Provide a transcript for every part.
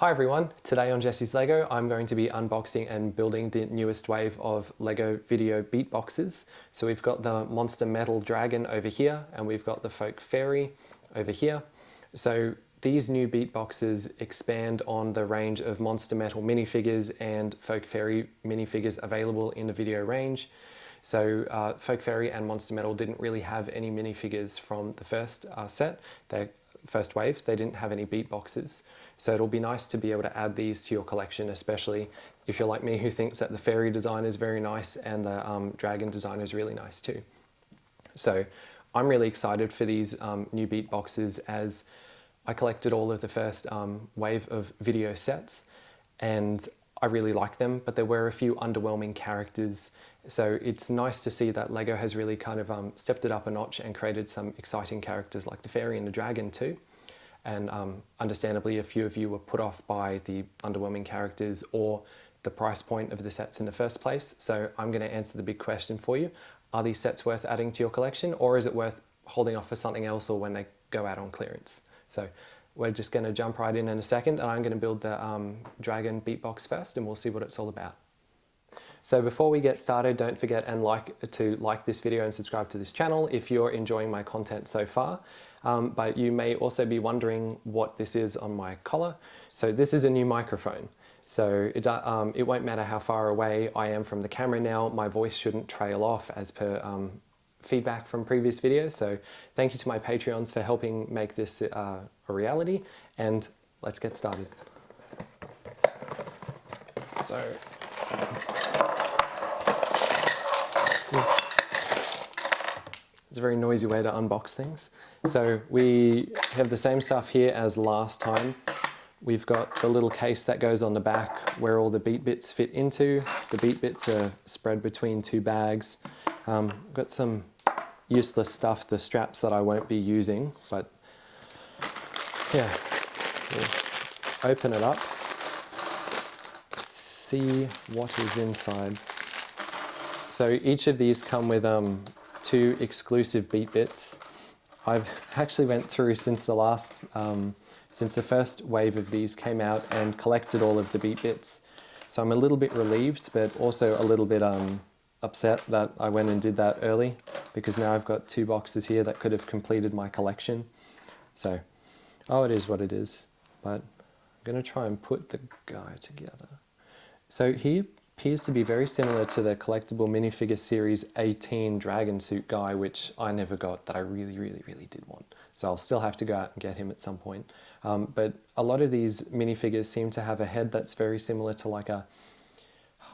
Hi everyone, today on Jesse's Lego I'm going to be unboxing and building the newest wave of Lego Vidiyo BeatBoxes. So we've got the Monster Metal Dragon over here and we've got the Folk Fairy over here. So these new BeatBoxes expand on the range of Monster Metal minifigures and Folk Fairy minifigures available in the Vidiyo range. So Folk Fairy and Monster Metal didn't really have any minifigures from the first first wave. They didn't have any BeatBoxes. So it'll be nice to be able to add these to your collection, especially if you're like me who thinks that the fairy design is very nice and the dragon design is really nice too. So I'm really excited for these new BeatBoxes as I collected all of the first wave of Vidiyo sets and I really like them, but there were a few underwhelming characters. So it's nice to see that Lego has really kind of stepped it up a notch and created some exciting characters like the fairy and the dragon too. And understandably, a few of you were put off by the underwhelming characters or the price point of the sets in the first place. So I'm going to answer the big question for you. Are these sets worth adding to your collection, or is it worth holding off for something else or when they go out on clearance? So we're just going to jump right in a second, and I'm going to build the Dragon BeatBox first and we'll see what it's all about. So before we get started, don't forget to like this video and subscribe to this channel if you're enjoying my content so far. But you may also be wondering what this is on my collar. So this is a new microphone. So it won't matter how far away I am from the camera now, my voice shouldn't trail off as per feedback from previous videos. So thank you to my Patreons for helping make this a reality, and let's get started. So it's a very noisy way to unbox things. So we have the same stuff here as last time. We've got the little case that goes on the back where all the beat bits fit into. The beat bits are spread between two bags. Got some useless stuff, the straps that I won't be using, but yeah, we'll open it up, see what is inside. So each of these come with two exclusive beat bits. I've actually went through since the first wave of these came out and collected all of the beat bits. So I'm a little bit relieved, but also a little bit upset that I went and did that early, because now I've got two boxes here that could have completed my collection. So, oh, it is what it is. But I'm going to try and put the guy together. So he appears to be very similar to the collectible minifigure series 18 dragon suit guy, which I never got, that I really did want. So I'll still have to go out and get him at some point. But a lot of these minifigures seem to have a head that's very similar to like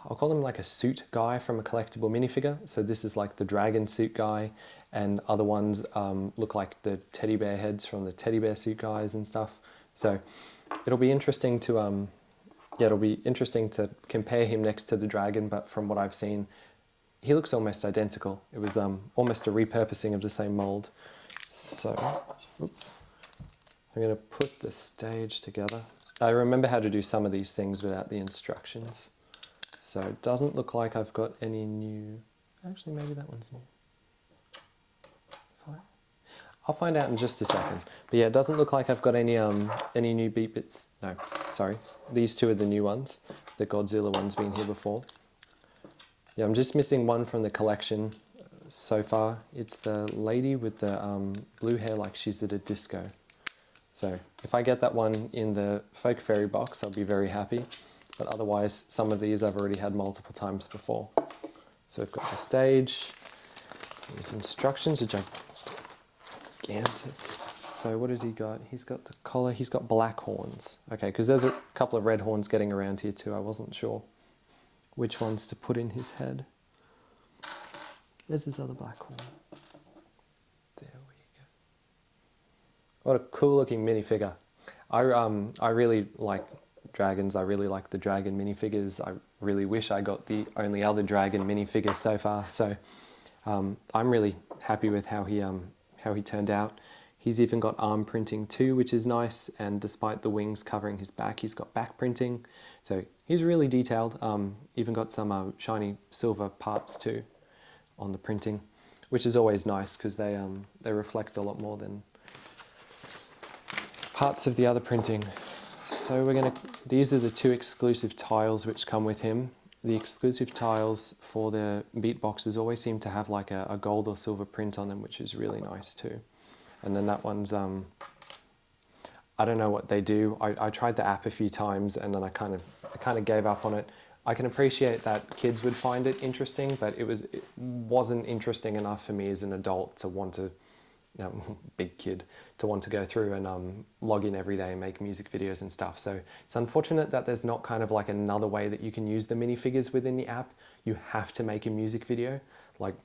I'll call him like a suit guy from a collectible minifigure. So this is like the dragon suit guy, and other ones look like the teddy bear heads from the teddy bear suit guys and stuff. So it'll be interesting to compare him next to the dragon, but from what I've seen, he looks almost identical. It was almost a repurposing of the same mold. So, oops. I'm going to put the stage together. I remember how to do some of these things without the instructions. So it doesn't look like I've got any new... Actually, maybe that one's new. Fine. I'll find out in just a second. But yeah, it doesn't look like I've got any new beat bits. No, sorry. These two are the new ones. The Godzilla one's been here before. Yeah, I'm just missing one from the collection so far. It's the lady with the blue hair like she's at a disco. So if I get that one in the Folk Fairy box, I'll be very happy. But otherwise, some of these I've already had multiple times before. So we've got the stage. These instructions are gigantic. So what has he got? He's got the collar, he's got black horns. Okay, because there's a couple of red horns getting around here too. I wasn't sure which ones to put in his head. There's his other black horn. There we go. What a cool looking minifigure. I really like dragons. I really like the dragon minifigures. I really wish I got the only other dragon minifigure so far. So I'm really happy with how he turned out. He's even got arm printing too, which is nice. And despite the wings covering his back, he's got back printing. So he's really detailed. Even got some shiny silver parts too on the printing, which is always nice because they reflect a lot more than parts of the other printing. So these are the 2 exclusive tiles which come with him. The exclusive tiles for the BeatBoxes always seem to have like a gold or silver print on them, which is really nice too. And then that one's, I don't know what they do. I tried the app a few times and then I kind of gave up on it. I can appreciate that kids would find it interesting, but it wasn't interesting enough for me as an adult to want to, big kid, to want to go through and log in every day and make music videos and stuff. So it's unfortunate that there's not kind of like another way that you can use the minifigures within the app. You have to make a music video. Like,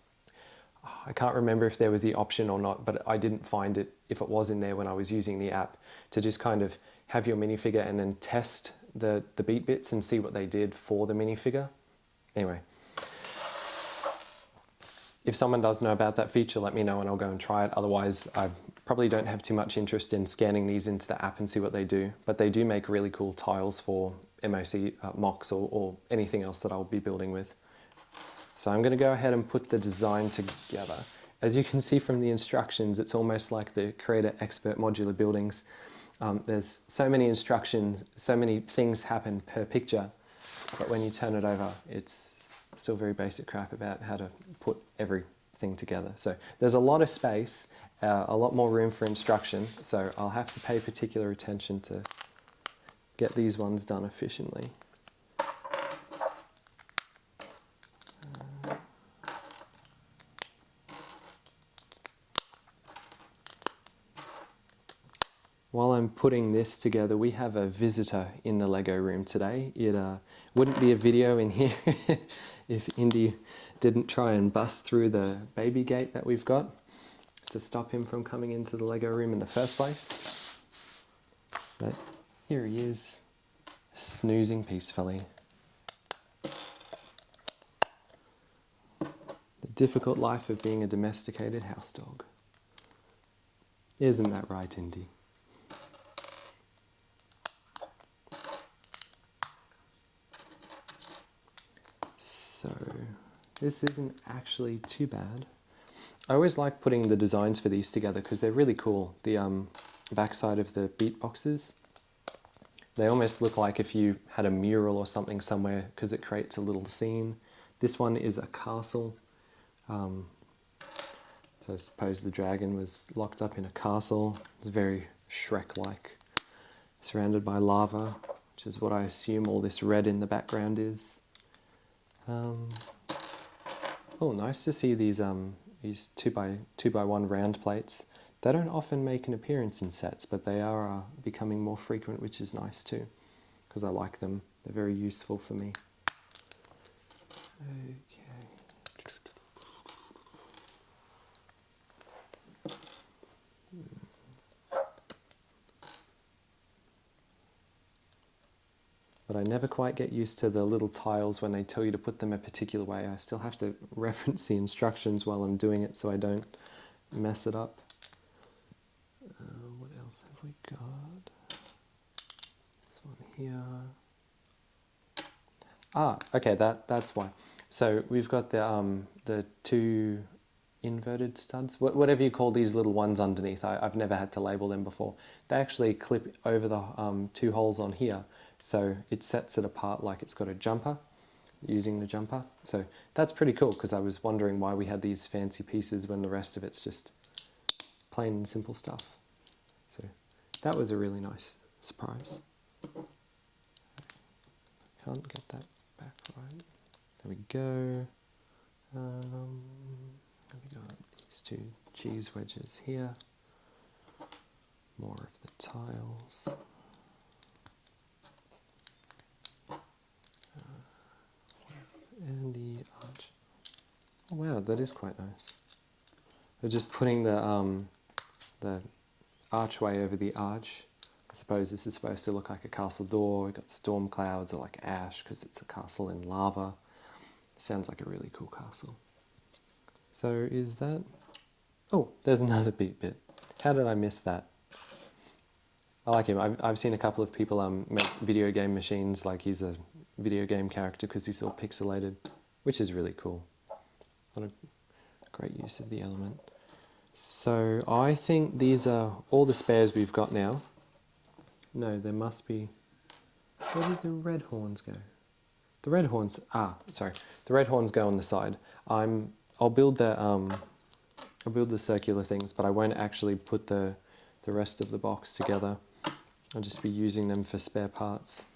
I can't remember if there was the option or not, but I didn't find it, if it was in there when I was using the app, to just kind of have your minifigure and then test the beat bits and see what they did for the minifigure. Anyway, if someone does know about that feature, let me know and I'll go and try it. Otherwise, I probably don't have too much interest in scanning these into the app and see what they do. But they do make really cool tiles for MOC, mocks or anything else that I'll be building with. So I'm going to go ahead and put the design together. As you can see from the instructions, it's almost like the Creator Expert modular buildings. There's so many instructions, so many things happen per picture, but when you turn it over, it's still very basic crap about how to put everything together. So there's a lot of space, a lot more room for instruction, so I'll have to pay particular attention to get these ones done efficiently. While I'm putting this together, we have a visitor in the Lego room today. It wouldn't be a video in here if Indy didn't try and bust through the baby gate that we've got to stop him from coming into the Lego room in the first place. But here he is, snoozing peacefully. The difficult life of being a domesticated house dog. Isn't that right, Indy? So this isn't actually too bad. I always like putting the designs for these together because they're really cool. The backside of the BeatBoxes, they almost look like if you had a mural or something somewhere because it creates a little scene. This one is a castle. So I suppose the dragon was locked up in a castle. It's very Shrek-like, surrounded by lava, which is what I assume all this red in the background is. Oh, nice to see these 2x1 round plates. They don't often make an appearance in sets, but they are becoming more frequent, which is nice too, because I like them. They're very useful for me. Okay. But I never quite get used to the little tiles when they tell you to put them a particular way. I still have to reference the instructions while I'm doing it so I don't mess it up. What else have we got? This one here. Ah, okay, that's why. So we've got the 2 inverted studs, whatever you call these little ones underneath. I've never had to label them before. They actually clip over the 2 holes on here. So it sets it apart like it's got a jumper, using the jumper. So that's pretty cool because I was wondering why we had these fancy pieces when the rest of it's just plain and simple stuff. So that was a really nice surprise. Can't get that back right. There we go. We got these 2 cheese wedges here. More of the tiles. And the arch. Oh wow, that is quite nice. We're just putting the archway over the arch. I suppose this is supposed to look like a castle door. We've got storm clouds or like ash because it's a castle in lava. Sounds like a really cool castle. So is that... Oh, there's another beat bit. How did I miss that? I like him. I've seen a couple of people make video game machines like he's a video game character because he's all pixelated, which is really cool. What a great use of the element. So I think these are all the spares we've got now. No, there must be... Where did the red horns go? The red horns... sorry. The red horns go on the side. I'll build the circular things, but I won't actually put the rest of the box together. I'll just be using them for spare parts.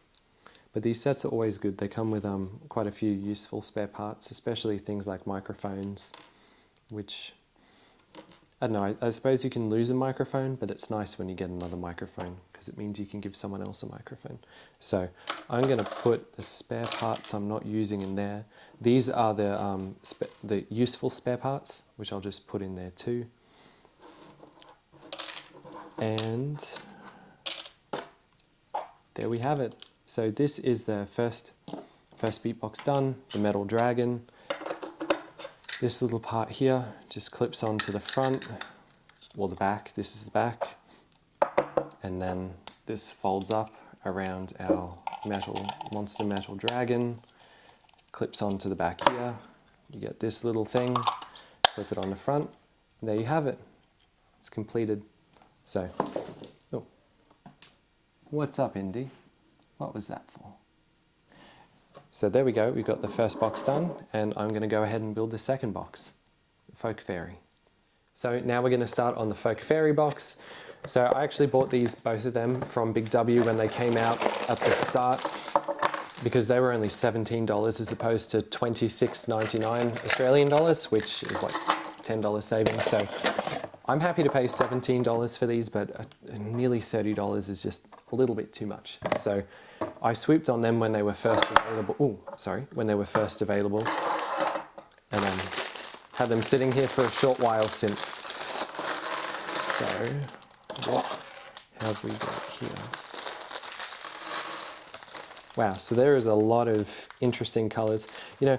But these sets are always good. They come with quite a few useful spare parts, especially things like microphones, which, I don't know, I suppose you can lose a microphone, but it's nice when you get another microphone because it means you can give someone else a microphone. So I'm going to put the spare parts I'm not using in there. These are the useful spare parts, which I'll just put in there too. And there we have it. So this is the first beatbox done, the metal dragon. This little part here just clips onto the front, or the back. This is the back. And then this folds up around our monster metal dragon, clips onto the back here. You get this little thing, clip it on the front, and there you have it. It's completed. So, oh, what's up, Indy? What was that for? So there we go, we've got the first box done, and I'm going to go ahead and build the second box, Folk Fairy. So now we're going to start on the Folk Fairy box. So I actually bought both of them from Big W when they came out at the start, because they were only $17 as opposed to $26.99 Australian dollars, which is like $10 savings. So I'm happy to pay $17 for these, but nearly $30 is just a little bit too much. So I swooped on them when they were first available. When they were first available, and then had them sitting here for a short while since. So what have we got here? Wow, so there is a lot of interesting colors. You know,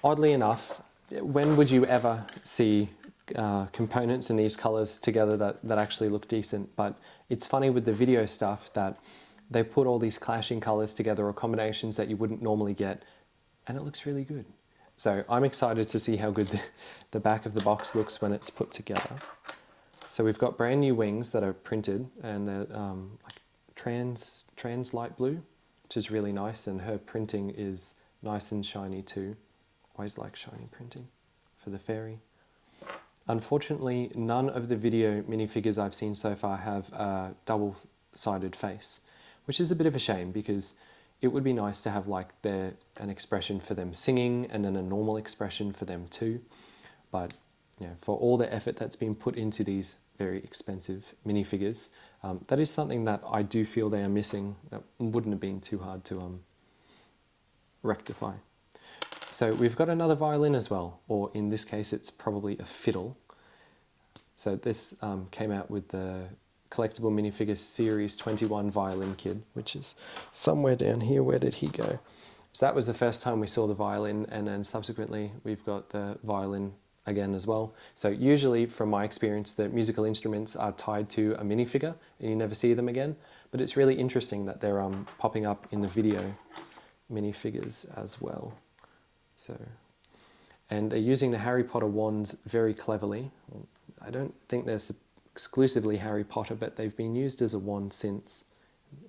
oddly enough, when would you ever see components in these colors together that actually look decent? But it's funny with the video stuff that they put all these clashing colors together or combinations that you wouldn't normally get, and it looks really good. So I'm excited to see how good the back of the box looks when it's put together. So we've got brand new wings that are printed, and they're like trans light blue, which is really nice, and her printing is nice and shiny too. Always like shiny printing for the fairy. Unfortunately, none of the video minifigures I've seen so far have a double-sided face, which is a bit of a shame because it would be nice to have like an expression for them singing and then a normal expression for them too. But you know, for all the effort that's been put into these very expensive minifigures, that is something that I do feel they are missing. That wouldn't have been too hard to rectify. So we've got another violin as well, or in this case it's probably a fiddle. So this came out with the collectible minifigure series 21 violin kid, which is somewhere down here. Where did he go? So that was the first time we saw the violin, and then subsequently we've got the violin again as well. So usually, from my experience, the musical instruments are tied to a minifigure and you never see them again, but it's really interesting that they're popping up in the video minifigures as well. So, and they're using the Harry Potter wands very cleverly. I don't think they're exclusively Harry Potter, but they've been used as a wand since.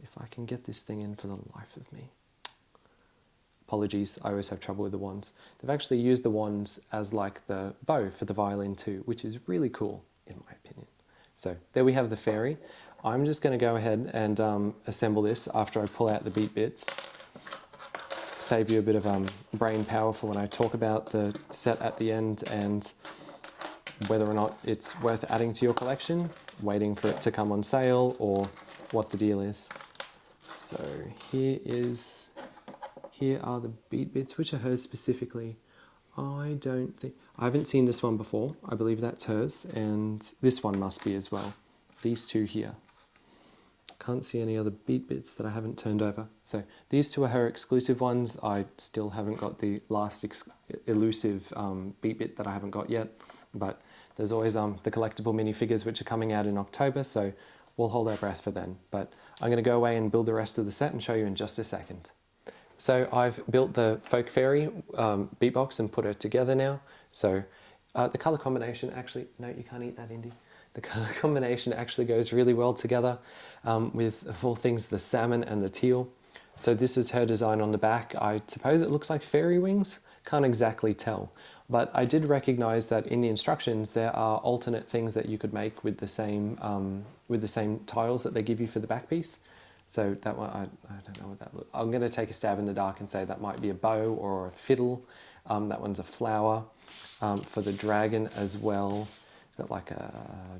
If I can get this thing in for the life of me. Apologies, I always have trouble with the wands. They've actually used the wands as like the bow for the violin too, which is really cool in my opinion. So there we have the fairy. I'm just going to go ahead and assemble this after I pull out the beat bits. Save you a bit of brain power for when I talk about the set at the end and whether or not it's worth adding to your collection, waiting for it to come on sale, or what the deal is. So here are the beat bits, which are hers specifically. I haven't seen this one before. I believe that's hers, and this one must be as well. These two here. Can't see any other beat bits that I haven't turned over. So these two are her exclusive ones. I still haven't got the last elusive beat bit that I haven't got yet, but there's always the collectible minifigures which are coming out in October, so we'll hold our breath for then. But I'm going to go away and build the rest of the set and show you in just a second. So I've built the Folk Fairy beatbox and put her together now. So the color combination, actually, no, you can't eat that, Indy. The color combination actually goes really well together with, of all things, the salmon and the teal. So this is her design on the back. I suppose it looks like fairy wings. Can't exactly tell. But I did recognize that in the instructions there are alternate things that you could make with the same tiles that they give you for the back piece. So that one, I don't know what that looks. I'm going to take a stab in the dark and say that might be a bow or a fiddle. That one's a flower. For the dragon as well, got like a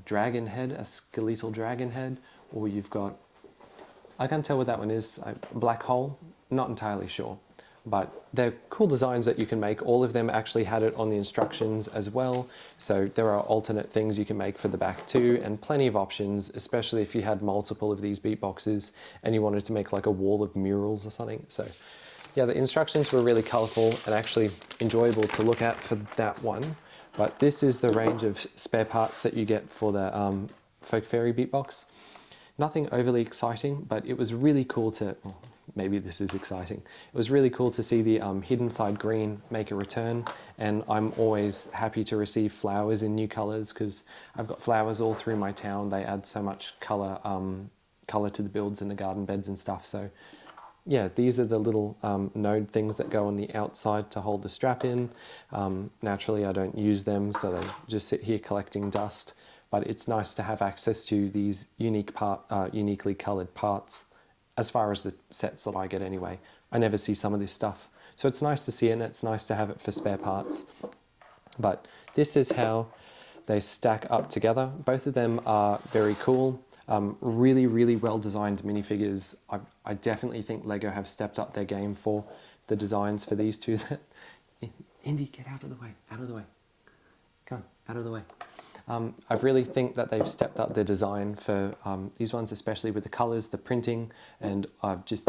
dragon head, a skeletal dragon head, or you've got, I can't tell what that one is, a black hole, not entirely sure. But they're cool designs that you can make. All of them actually had it on the instructions as well. So there are alternate things you can make for the back too, and plenty of options, especially if you had multiple of these beatboxes and you wanted to make like a wall of murals or something. So yeah, the instructions were really colorful and actually enjoyable to look at for that one. But this is the range of spare parts that you get for the Folk Fairy beatbox. Nothing overly exciting, but it was really cool to, well, maybe this is exciting. It was really cool to see the hidden side green make a return, and I'm always happy to receive flowers in new colors because I've got flowers all through my town. They add so much color to the builds and the garden beds and stuff. So yeah, these are the little node things that go on the outside to hold the strap in. Naturally, I don't use them, so they just sit here collecting dust. But it's nice to have access to these uniquely colored parts as far as the sets that I get anyway. I never see some of this stuff. So it's nice to see it, and it's nice to have it for spare parts. But this is how they stack up together. Both of them are very cool. Really, really well designed minifigures. I definitely think Lego have stepped up their game for the designs for these two. Indy, get out of the way, out of the way. Come, out of the way. I really think that they've stepped up their design for these ones, especially with the colors, the printing, and just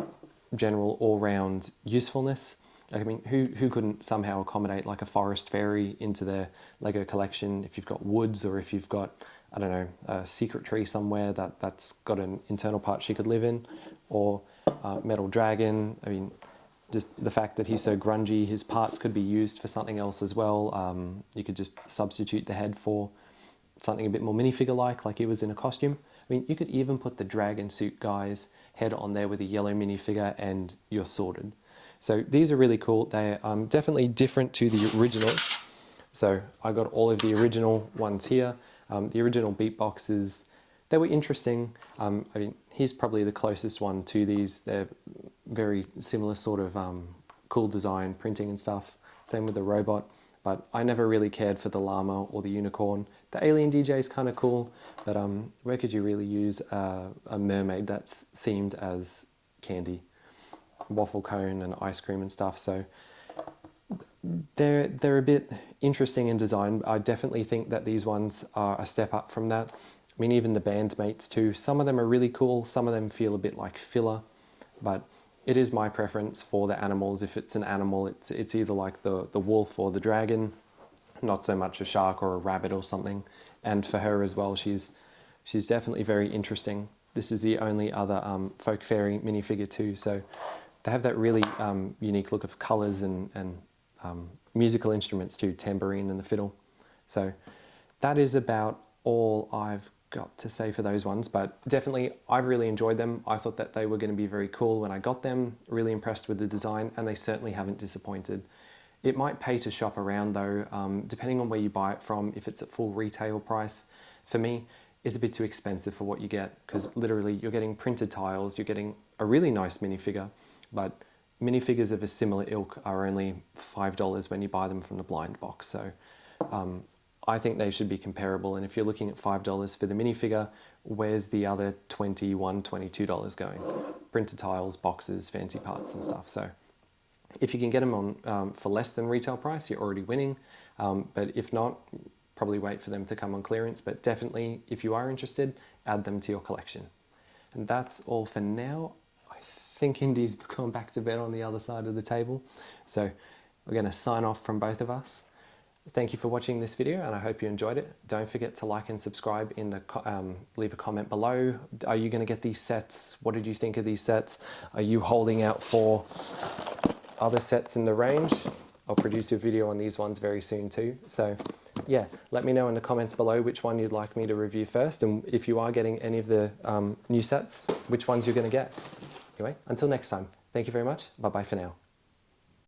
general all-round usefulness. I mean, who couldn't somehow accommodate like a forest fairy into their Lego collection if you've got woods, or if you've got, I don't know, a secret tree somewhere that's got an internal part she could live in, or metal dragon. I mean, just the fact that he's so grungy, his parts could be used for something else as well. You could just substitute the head for something a bit more minifigure-like he was in a costume. I mean, you could even put the dragon suit guy's head on there with a yellow minifigure and you're sorted. So these are really cool. They are definitely different to the originals. So I got all of the original ones here. The original beatboxes, they were interesting. I mean, he's probably the closest one to these. They're very similar sort of cool design, printing and stuff. Same with the robot. But I never really cared for the llama or the unicorn. The alien DJ is kind of cool, but where could you really use a mermaid that's themed as candy, waffle cone and ice cream and stuff? So they're a bit interesting in design. I definitely think that these ones are a step up from that. I mean, even the bandmates too. Some of them are really cool. Some of them feel a bit like filler, but it is my preference for the animals. If it's an animal, it's either like the wolf or the dragon, not so much a shark or a rabbit or something. And for her as well, she's definitely very interesting. This is the only other Folk Fairy minifigure too, so they have that really unique look of colours and musical instruments too, tambourine and the fiddle. So that is about all I've got to say for those ones, but definitely I've really enjoyed them. I thought that they were going to be very cool when I got them, really impressed with the design, and they certainly haven't disappointed. It might pay to shop around though, depending on where you buy it from. If it's at full retail price, for me, is a bit too expensive for what you get, because literally you're getting printed tiles, you're getting a really nice minifigure, but minifigures of a similar ilk are only $5 when you buy them from the blind box. So I think they should be comparable, and if you're looking at $5 for the minifigure, where's the other $21, $22 going? Printed tiles, boxes, fancy parts and stuff. So if you can get them on for less than retail price, you're already winning. But if not, probably wait for them to come on clearance. But definitely, if you are interested, add them to your collection. And that's all for now. I think Indy's gone back to bed on the other side of the table. So we're going to sign off from both of us. Thank you for watching this video, and I hope you enjoyed it. Don't forget to like and subscribe in the leave a comment below. Are you going to get these sets? What did you think of these sets? Are you holding out for other sets in the range? I'll produce a video on these ones very soon too. So yeah, let me know in the comments below which one you'd like me to review first, and if you are getting any of the new sets, which ones you're going to get. Anyway, until next time, thank you very much. Bye bye for now.